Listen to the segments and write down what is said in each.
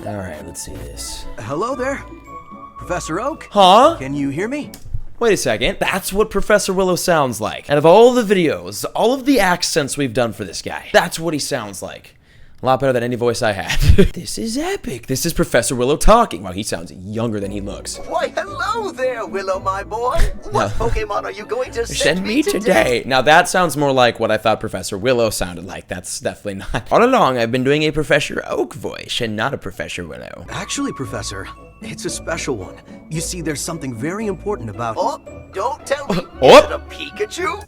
Alright, let's see this. Hello there, Professor Oak? Huh? Can you hear me? Wait a second. That's what Professor Willow sounds like. Out of all the videos, all of the accents we've done for this guy, that's what he sounds like. A lot better than any voice I had. This is epic. This is Professor Willow talking. Wow, he sounds younger than he looks. Why, hello there, Willow, my boy. What Pokemon are you going to Send me today? Now that sounds more like what I thought Professor Willow sounded like. That's definitely not. All along, I've been doing a Professor Oak voice and not a Professor Willow. Actually, Professor, it's a special one. You see, there's something very important about... Oh, don't tell me. Oh. Is it a Pikachu?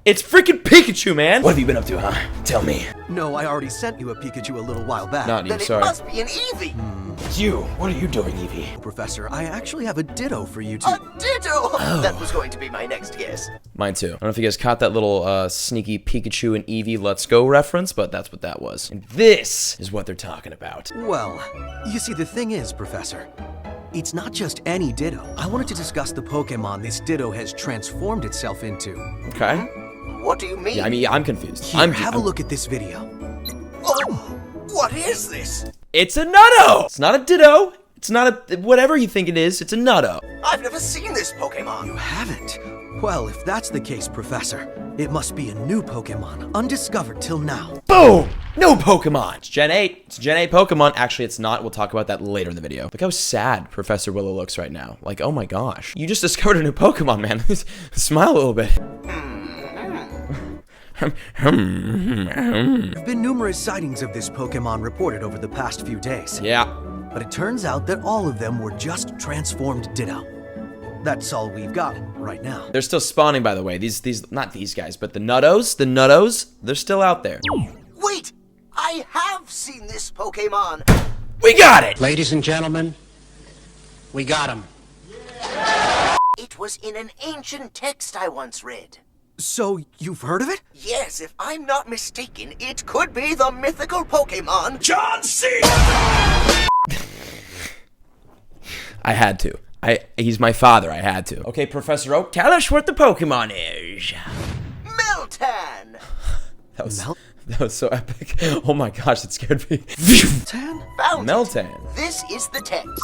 It's freaking Pikachu, man! What have you been up to, huh? Tell me. No, I already sent you a Pikachu a little while back. Not you, Then sorry. it must be an Eevee. You, what are you doing, Eevee? Professor, I actually have a Ditto for you to... A Ditto! That was going to be my next guess. Mine too. I don't know if you guys caught that little sneaky Pikachu and Eevee Let's Go reference, but that's what that was. And this is what they're talking about. Well, you see, the thing is, Professor, it's not just any Ditto. I wanted to discuss the Pokemon this Ditto has transformed itself into. Okay? What do you mean? Yeah, I mean, I'm confused. Here, have a look at this video. Oh, what is this? It's a Nutto! It's not a Ditto. It's not a... whatever you think it is, it's a Nutto. I've never seen this Pokemon. You haven't? Well, if that's the case, Professor, it must be a new Pokemon, undiscovered till now. Boom! No Pokemon! It's Gen 8. It's Gen 8 Pokemon. Actually, it's not. We'll talk about that later in the video. Look how sad Professor Willow looks right now. Like, oh my gosh. You just discovered a new Pokemon, man. Smile a little bit. There have been numerous sightings of this Pokemon reported over the past few days. Yeah. But it turns out that all of them were just transformed Ditto. That's all we've got right now. They're still spawning, by the way. These, not these guys, but the Nuttos, they're still out there. Wait, I have seen this Pokemon. We got it! Ladies and gentlemen, we got him. It was in an ancient text I once read. So, you've heard of it? Yes, if I'm not mistaken, it could be the mythical Pokemon John C. I had to. He's my father, I had to. Okay, Professor Oak, tell us what the Pokemon is. MELTAN. That was so epic. Oh my gosh, it scared me. MELTAN? Found it. MELTAN. This is the text.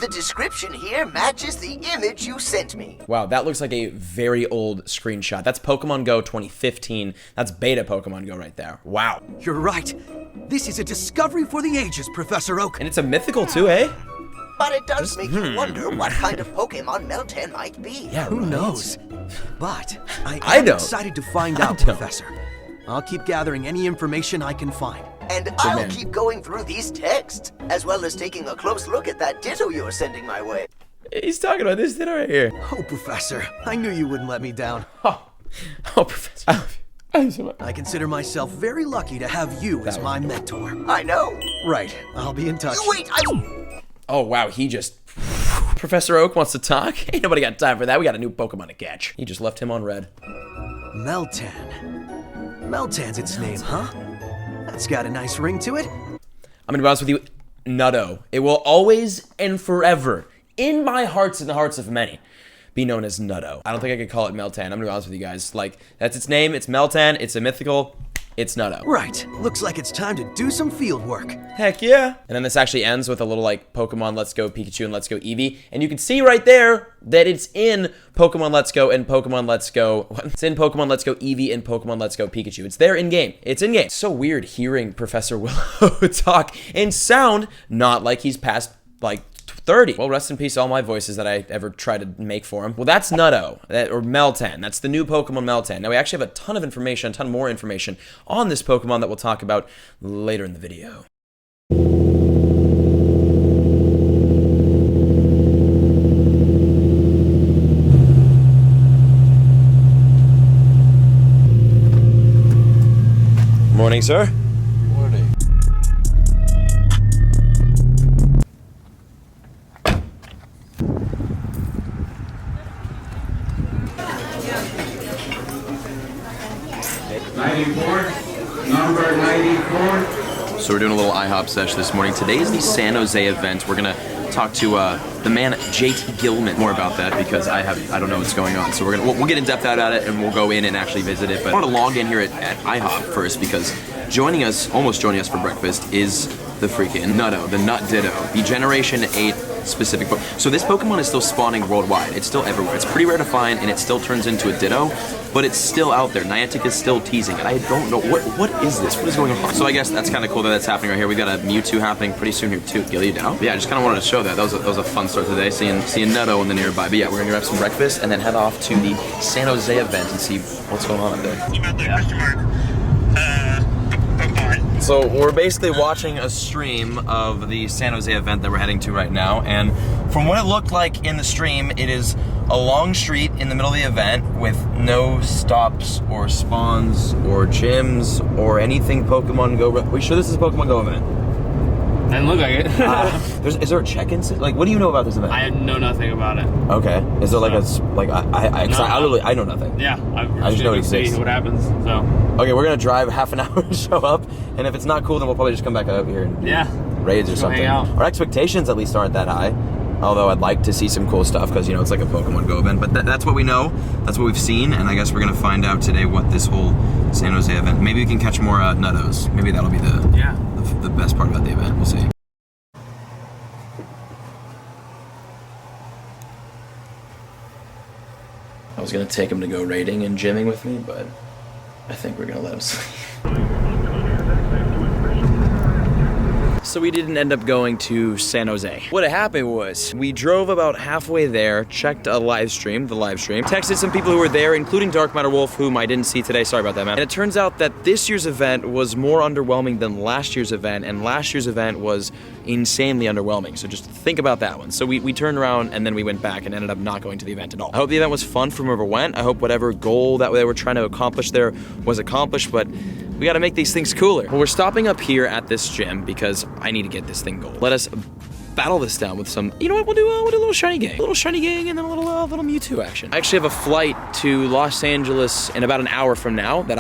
The description here matches the image you sent me. Wow, that looks like a very old screenshot. That's Pokemon Go 2015. That's beta Pokemon Go right there. Wow. You're right. This is a discovery for the ages, Professor Oak. And it's a mythical too, eh? But it does make you wonder what kind of Pokemon MELTAN might be. Yeah, Who right. knows? But I I am don't. excited to find I out, don't. Professor. I'll keep gathering any information I can find. And I'll man. keep going through these texts, as well as taking a close look at that Ditto you're sending my way. He's talking about this thing right here. Oh, Professor, I knew you wouldn't let me down. Oh, Professor. I love you. I love you so much. I consider myself very lucky to have you as my mentor. I know. Right, I'll be in touch. Wait, Oh, wow, he just... Professor Oak wants to talk? Ain't nobody got time for that. We got a new Pokemon to catch. He just left him on red. MELTAN. MELTAN's its name, huh? That's got a nice ring to it. I'm gonna be honest with you, Nutto. It will always and forever, in my hearts and the hearts of many, be known as Nutto. I don't think I could call it MELTAN. I'm gonna be honest with you guys. Like, that's its name. It's MELTAN. It's a mythical. It's Nutto. Right, looks like it's time to do some field work. Heck yeah. And then this actually ends with a little like Pokemon Let's Go Pikachu and Let's Go Eevee. And you can see right there that it's in Pokemon Let's Go and Pokemon Let's Go. It's in Pokemon Let's Go Eevee and Pokemon Let's Go Pikachu. It's there in game. It's in game. It's so weird hearing Professor Willow talk and sound not like he's past like 30. Well, rest in peace all my voices that I ever tried to make for him. Well, that's Nutto, or MELTAN. That's the new Pokemon MELTAN. Now, we actually have a ton of information, a ton more information on this Pokemon that we'll talk about later in the video. Morning, sir. Morning. Number 94. So we're doing a little IHOP sesh this morning. Today is the San Jose event. We're gonna talk to the man JT Gilman more about that because I don't know what's going on. So we'll get in depth out at it and we'll go in and actually visit it. But I want to log in here at IHOP first because almost joining us for breakfast is the freaking Nutto, the Nut Ditto, the Generation 8 specific So this Pokemon is still spawning worldwide. It's still everywhere. It's pretty rare to find, and it still turns into a Ditto, but it's still out there. Niantic is still teasing it. I don't know, what is this? What is going on? So I guess that's kind of cool that that's happening right here. We got a Mewtwo happening pretty soon here too. Gilly down. Yeah, I just kind of wanted to show that. That was a fun start today, seeing Nutto in the nearby. But yeah, we're gonna grab some breakfast and then head off to the San Jose event and see what's going on up there. So we're basically watching a stream of the San Jose event that we're heading to right now, and from what it looked like in the stream, it is a long street in the middle of the event with no stops or spawns or gyms or anything Pokemon Go. Are we sure this is a Pokemon Go event? Doesn't look like it. Is there a check-in? Like, what do you know about this event? I know nothing about it. Okay. Is there like I know nothing. Yeah. I just know it exists. See what happens. So. Okay, we're gonna drive half an hour to show up, and if it's not cool, then we'll probably just come back out here and do raids or something. Our expectations at least aren't that high. Although I'd like to see some cool stuff because, you know, it's like a Pokemon Go event. But that's what we know. That's what we've seen. And I guess we're going to find out today what this whole San Jose event. Maybe we can catch more Nuttos. Maybe that'll be the best part about the event. We'll see. I was going to take him to go raiding and gymming with me, but I think we're going to let him sleep. So we didn't end up going to San Jose. What happened was, we drove about halfway there, checked a live stream, texted some people who were there, including Dark Matter Wolf, whom I didn't see today, sorry about that, man. And it turns out that this year's event was more underwhelming than last year's event, and last year's event was insanely underwhelming. So just think about that one. So we turned around and then we went back and ended up not going to the event at all. I hope the event was fun for whoever went. I hope whatever goal that they were trying to accomplish there was accomplished, but we gotta make these things cooler. Well, we're stopping up here at this gym because I need to get this thing gold. Let us battle this down with some, you know what, we'll do a little shiny gang. A little shiny gang and then a little Mewtwo action. I actually have a flight to Los Angeles in about an hour from now that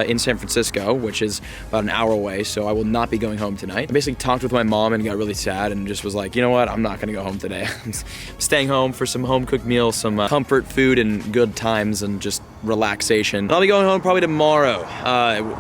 in San Francisco, which is about an hour away, so I will not be going home tonight. I basically talked with my mom and got really sad and just was like, you know what, I'm not gonna go home today. I'm staying home for some home-cooked meals, some comfort food and good times and just relaxation. And I'll be going home probably tomorrow,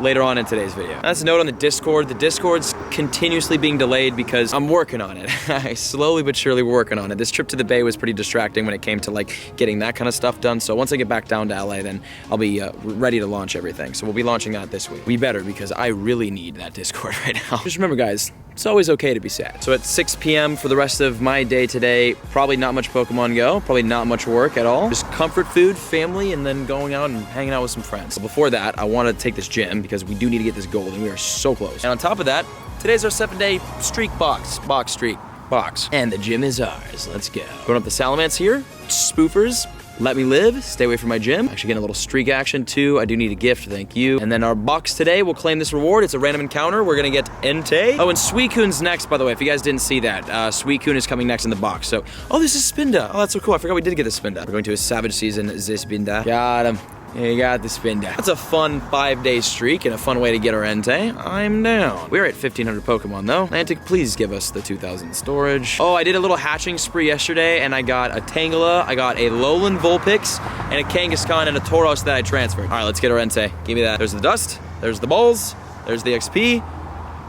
later on in today's video. That's a note on the Discord. The Discord's continuously being delayed because I'm working on it. I slowly but surely working on it. This trip to the Bay was pretty distracting when it came to like getting that kind of stuff done. So once I get back down to LA, then I'll be ready to launch everything. So we'll be launching that this week. We better, because I really need that Discord right now. Just remember, guys, it's always okay to be sad. So at 6 p.m. for the rest of my day today, probably not much Pokemon Go, probably not much work at all. Just comfort food, family, and then going out and hanging out with some friends. So before that, I want to take this gym because we do need to get this gold and we are so close. And on top of that, today's our 7-day streak box. And the gym is ours. Let's go. Going up the Salamence here. Spoofers. Let me live. Stay away from my gym. Actually getting a little streak action too. I do need a gift, thank you. And then our box today will claim this reward. It's a random encounter. We're gonna get Entei. Oh, and Suicune's next, by the way, if you guys didn't see that. Suicune is coming next in the box. So, oh, this is Spinda. Oh, that's so cool. I forgot we did get the Spinda. We're going to a Savage Season Spinda. Got him. Yeah, you got the Spinda. That's a fun 5-day streak and a fun way to get our Entei. I'm down. We're at 1,500 Pokemon though. Niantic, please give us the 2,000 storage. Oh, I did a little hatching spree yesterday and I got a Tangela, I got a Alolan Vulpix, and a Kangaskhan and a Tauros that I transferred. All right, let's get our Entei. Give me that. There's the dust, there's the balls, there's the XP,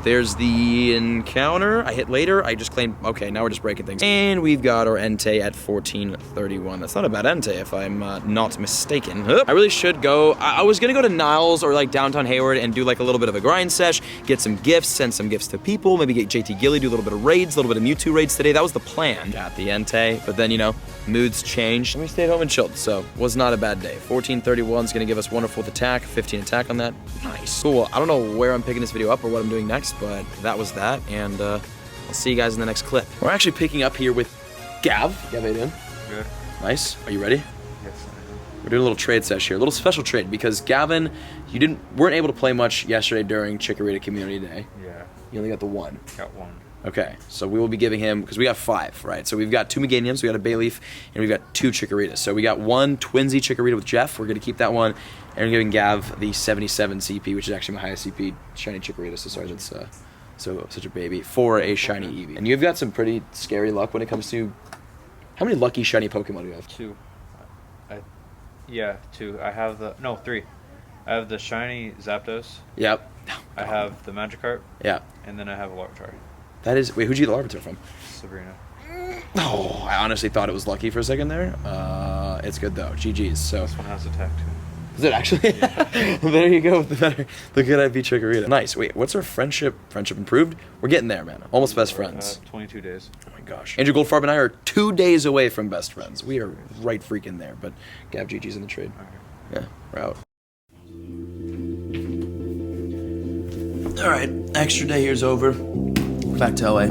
there's the encounter. I hit later. I just claimed. Okay, now we're just breaking things. And we've got our Entei at 1431. That's not a bad Entei if I'm not mistaken. I really should go. I was gonna go to Niles or like downtown Hayward and do like a little bit of a grind sesh, get some gifts, send some gifts to people, maybe get JT Gilly, do a little bit of raids, a little bit of Mewtwo raids today. That was the plan. Got the Entei, but then, you know, moods changed and we stayed home and chilled, so was not a bad day. 1431 is gonna give us wonderful attack, 15 attack on that. Nice. Cool. I don't know where I'm picking this video up or what I'm doing next, but that was that, and I'll see you guys in the next clip. We're actually picking up here with Gav. Gav, how you doing? Good. Nice. Are you ready? Yes, I am. We're doing a little trade sesh here, a little special trade, because Gavin, you weren't able to play much yesterday during Chikorita Community Day. Yeah. You only got the one. Got one. Okay, so we will be giving him, because we got 5, right? So we've got 2 Meganiums, we got a Bayleaf, and we've got 2 Chikoritas. So we got 1 Twinsy Chikorita with Jeff. We're going to keep that one, and we're giving Gav the 77 CP, which is actually my highest CP shiny Chikorita. So sorry, that's so such a baby for a shiny Eevee. And you've got some pretty scary luck when it comes to how many lucky shiny Pokemon do you have? 2. Yeah, 2. I have 3. I have the shiny Zapdos. Yep. I have the Magikarp, Yeah. and then I have a Larvitar. That is... Wait, who'd you get the Larvitar from? Sabrina. Oh, I honestly thought it was lucky for a second there. It's good, though. GG's. So... This one has attack, too. Is it actually? Well, there you go with the good IP Chikorita. Nice. Wait, what's our friendship? Friendship improved? We're getting there, man. Almost best friends. 22 days. Oh my gosh. Andrew Goldfarb and I are 2 days away from best friends. We are right freaking there. But Gab GG's in the trade. Okay. Yeah, we're out. All right, extra day here's over. Back to LA.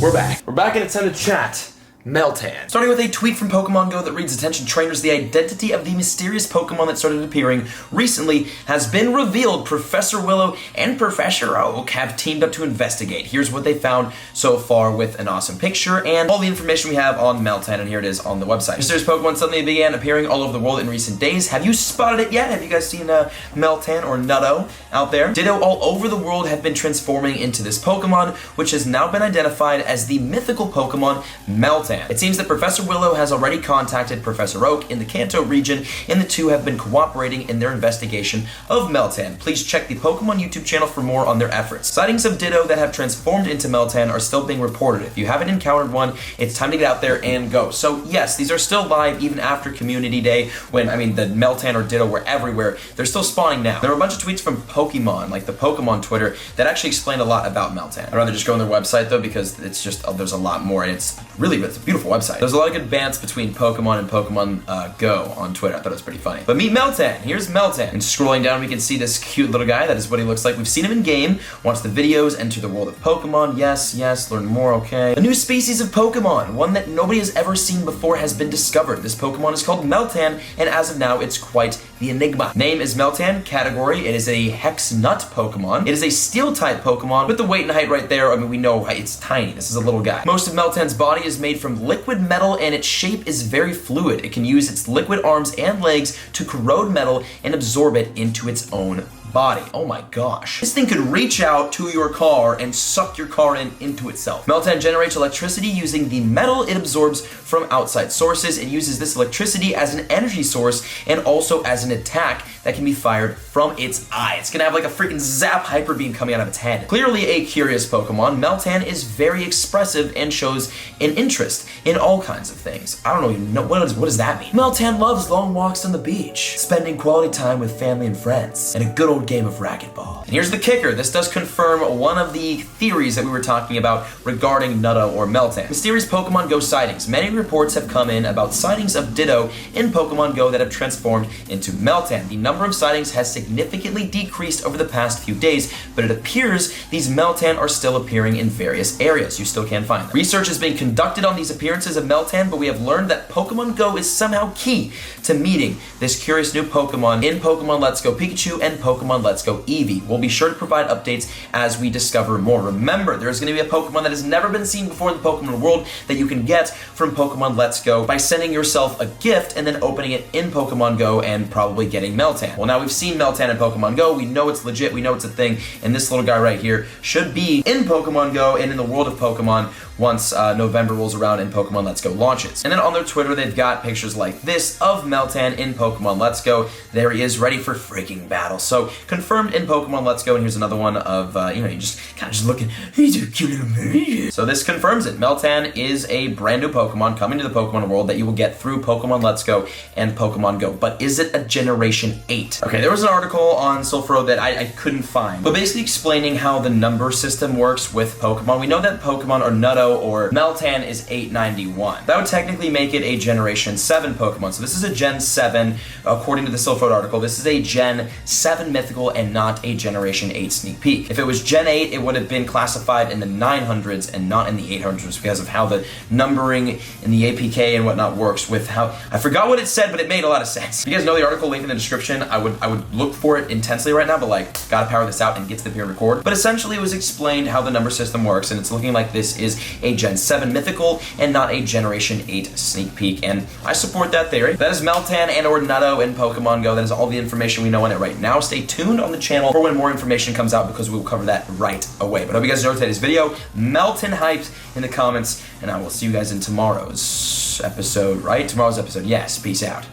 We're back. We're back and it's time to chat. Meltan. Starting with a tweet from Pokemon GO that reads, "Attention trainers, the identity of the mysterious Pokemon that started appearing recently has been revealed. Professor Willow and Professor Oak have teamed up to investigate. Here's what they found so far with an awesome picture and all the information we have on Meltan, and here it is on the website. Mysterious Pokemon suddenly began appearing all over the world in recent days. Have you spotted it yet? Have you guys seen Meltan or Nutto out there? Ditto all over the world have been transforming into this Pokemon, which has now been identified as the mythical Pokemon Meltan. It seems that Professor Willow has already contacted Professor Oak in the Kanto region, and the two have been cooperating in their investigation of Meltan. Please check the Pokemon YouTube channel for more on their efforts. Sightings of Ditto that have transformed into Meltan are still being reported. If you haven't encountered one, it's time to get out there and go." So yes, these are still live even after Community Day, when, I mean, the Meltan or Ditto were everywhere. They're still spawning now. There were a bunch of tweets from Pokemon, like the Pokemon Twitter, that actually explained a lot about Meltan. I'd rather just go on their website though, because it's just, there's a lot more, and it's a beautiful website. There's a lot of good bants between Pokemon and Pokemon Go on Twitter. I thought it was pretty funny. But meet Meltan. Here's Meltan. And scrolling down, we can see this cute little guy. That is what he looks like. We've seen him in game. Watch the videos. Enter the world of Pokemon. Yes, yes. Learn more. Okay. A new species of Pokemon, one that nobody has ever seen before, has been discovered. This Pokemon is called Meltan, and as of now, it's quite the enigma. Name is Meltan. Category: it is a Hex Nut Pokemon. It is a Steel-type Pokemon with the weight and height right there. I mean, we know it's tiny. This is a little guy. Most of Meltan's body is made from liquid metal, and its shape is very fluid. It can use its liquid arms and legs to corrode metal and absorb it into its own body. Oh my gosh. This thing could reach out to your car and suck your car into itself. Meltan generates electricity using the metal it absorbs from outside sources. It uses this electricity as an energy source and also as an attack that can be fired from its eye. It's gonna have like a freaking zap hyper beam coming out of its head. Clearly a curious Pokemon, Meltan is very expressive and shows an interest in all kinds of things. I don't even know, what does that mean? Meltan loves long walks on the beach, spending quality time with family and friends, and a good old game of racquetball. And here's the kicker. This does confirm one of the theories that we were talking about regarding Nutto or Meltan. Mysterious Pokemon Go sightings. Many reports have come in about sightings of Ditto in Pokemon Go that have transformed into Meltan. The number of sightings has significantly decreased over the past few days, but it appears these Meltan are still appearing in various areas. You still can find them. Research is being conducted on these appearances of Meltan, but we have learned that Pokemon Go is somehow key to meeting this curious new Pokemon in Pokemon Let's Go Pikachu and Pokemon Let's Go Eevee. We'll be sure to provide updates as we discover more. Remember, there's going to be a Pokemon that has never been seen before in the Pokemon world that you can get from Pokemon Let's Go by sending yourself a gift and then opening it in Pokemon Go and probably getting Meltan. Well, now we've seen Meltan in Pokemon Go. We know it's legit. We know it's a thing. And this little guy right here should be in Pokemon Go and in the world of Pokemon once November rolls around and Pokemon Let's Go launches. And then on their Twitter, they've got pictures like this of Meltan in Pokemon Let's Go. There he is, ready for freaking battle. So confirmed in Pokemon Let's Go, and here's another one of, you just kind of just looking, he's a cute little baby. So this confirms it. Meltan is a brand new Pokemon coming to the Pokemon world that you will get through Pokemon Let's Go and Pokemon Go. But is it a Generation 8? Okay, there was an article on Sulfuro that I couldn't find, but basically explaining how the number system works with Pokemon. We know that Pokemon or Nutto or Meltan is 891. That would technically make it a Generation 7 Pokemon. So this is a Gen 7, according to the Sulfuro article. This is a Gen 7 Mythical and not a Generation 8 sneak peek. If it was Gen 8, it would have been classified in the 900s and not in the 800s because of how the numbering in the APK and whatnot works with how, I forgot what it said, but it made a lot of sense. If you guys know the article, link in the description. I would look for it intensely right now, but like, gotta power this out and get to the here and record. But essentially it was explained how the number system works, and it's looking like this is a Gen 7 Mythical and not a Generation 8 sneak peek, and I support that theory. That is Meltan and or Nutto in Pokemon Go. That is all the information we know on it right now. Stay tuned on the channel for when more information comes out because we will cover that right away. But I hope you guys enjoyed today's video. Meltan hyped in the comments, and I will see you guys in tomorrow's episode, right? Tomorrow's episode. Yes, peace out.